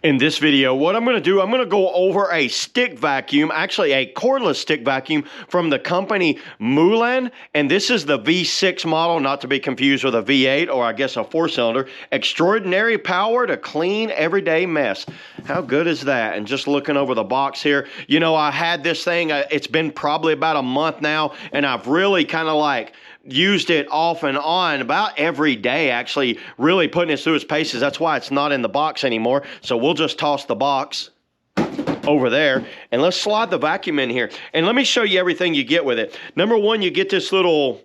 In this video, what I'm going to do, I'm going to go over a stick vacuum, actually a cordless stick vacuum from the company Moolan, and this is the V6 model, not to be confused with a V8 or I guess a 4-cylinder. Extraordinary power to clean everyday mess. How good is that? And just looking over the box here, you know, I had this thing, it's been probably about a month now, and I've really kind of like used it off and on about every day, actually really putting it through its paces. That's why it's not in the box anymore. So we'll just toss the box over there and let's slide the vacuum in here. And let me show you everything you get with it. Number one, you get this little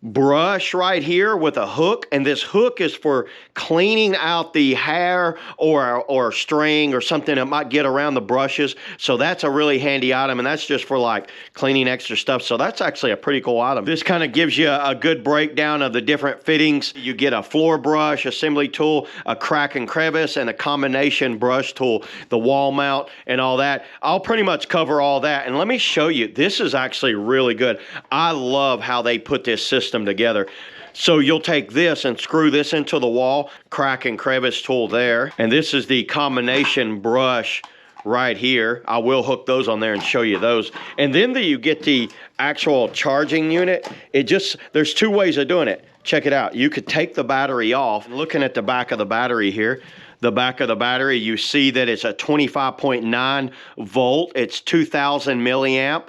brush right here with a hook, and this hook is for cleaning out the hair or string or something that might get around the brushes. So that's a really handy item, and that's just for like cleaning extra stuff. So that's actually a pretty cool item. This kind of gives you a good breakdown of the different fittings. You get a floor brush assembly tool, a crack and crevice, and a combination brush tool, the wall mount and all that. I'll pretty much cover all that, and let me show you. This is actually really good. I love how they put this system together. So you'll take this and screw this into the wall, crack and crevice tool there, and this is the combination brush right here. I will hook those on there and show you those. And then you get the actual charging unit. There's two ways of doing it. Check it out. You could take the battery off. Looking at the back of the battery here, the back of the battery, you see that it's a 25.9 volt. It's 2000 milliamp.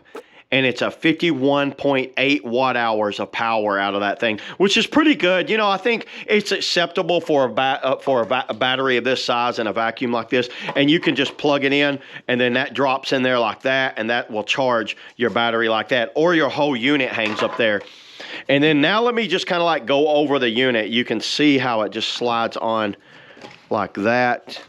And it's a 51.8 watt hours of power out of that thing, which is pretty good. You know, I think it's acceptable for a battery of this size and a vacuum like this. And you can just plug it in, and then that drops in there like that, and that will charge your battery like that, or your whole unit hangs up there. And then now let me just kind of like go over the unit. You can see how it just slides on like that.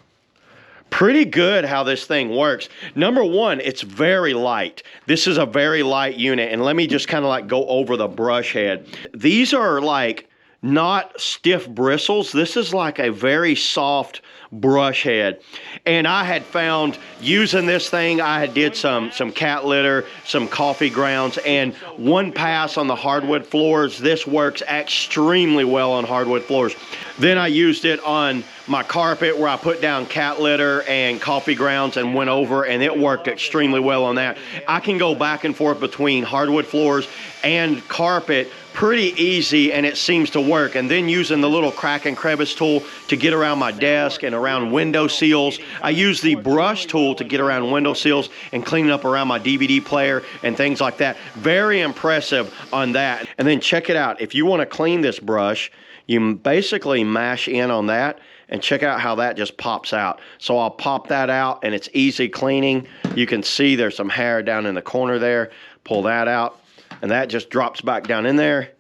Pretty good how this thing works. Number one, it's very light. This is a very light unit, and let me just kind of like go over the brush head. These are like not stiff bristles. This is like a very soft brush head. And I had found using this thing, I did some cat litter, some coffee grounds, and one pass on the hardwood floors. This works extremely well on hardwood floors. Then I used it on my carpet where I put down cat litter and coffee grounds and went over, and it worked extremely well on that. I can go back and forth between hardwood floors and carpet pretty easy, and it seems to work. And then using the little crack and crevice tool to get around my desk and around window sills. I use the brush tool to get around window sills and clean up around my DVD player and things like that. Very impressive on that. And then check it out. If you want to clean this brush, you basically mash in on that, and check out how that just pops out. So I'll pop that out, and it's easy cleaning. You can see there's some hair down in the corner there. Pull that out, and that just drops back down in there,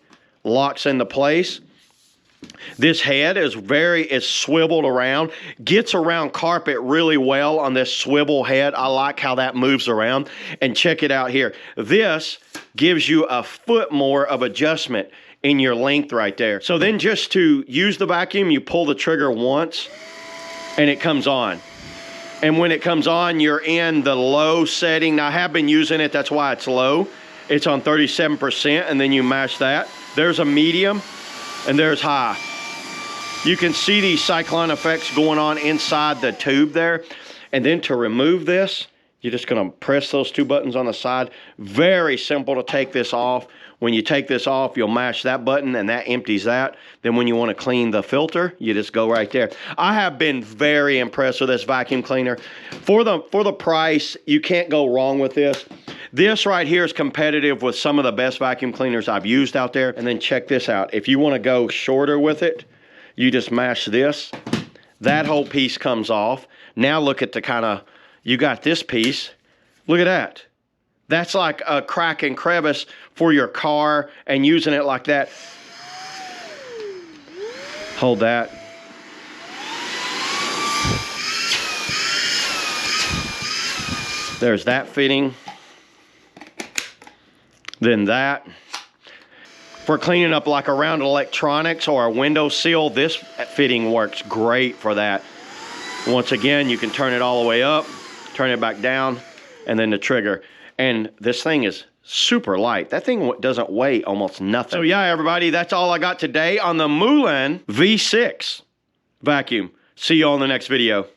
locks into place. This head is swiveled around, gets around carpet really well on this swivel head. I like how that moves around. And check it out here. This gives you a foot more of adjustment in your length right there. So then just to use the vacuum, you pull the trigger once and it comes on. And when it comes on, you're in the low setting. Now I have been using it, that's why it's low. It's on 37%, and then you mash that. There's a medium and there's high. You can see these cyclone effects going on inside the tube there. And then to remove this, you're just gonna press those two buttons on the side. Very simple to take this off. When you take this off, you'll mash that button and that empties that. Then when you want to clean the filter, you just go right there. I have been very impressed with this vacuum cleaner. For the price, you can't go wrong with this. This right here is competitive with some of the best vacuum cleaners I've used out there. And then check this out. If you want to go shorter with it, you just mash this. That whole piece comes off. Now look at you got this piece. Look at that. That's like a crack and crevice for your car, and using it like that. Hold that. There's that fitting. Then that. For cleaning up like around electronics or a window sill, this fitting works great for that. Once again, you can turn it all the way up, turn it back down, and then the trigger. And this thing is super light. That thing doesn't weigh almost nothing. So yeah, everybody, that's all I got today on the Moolan V6 vacuum. See you on the next video.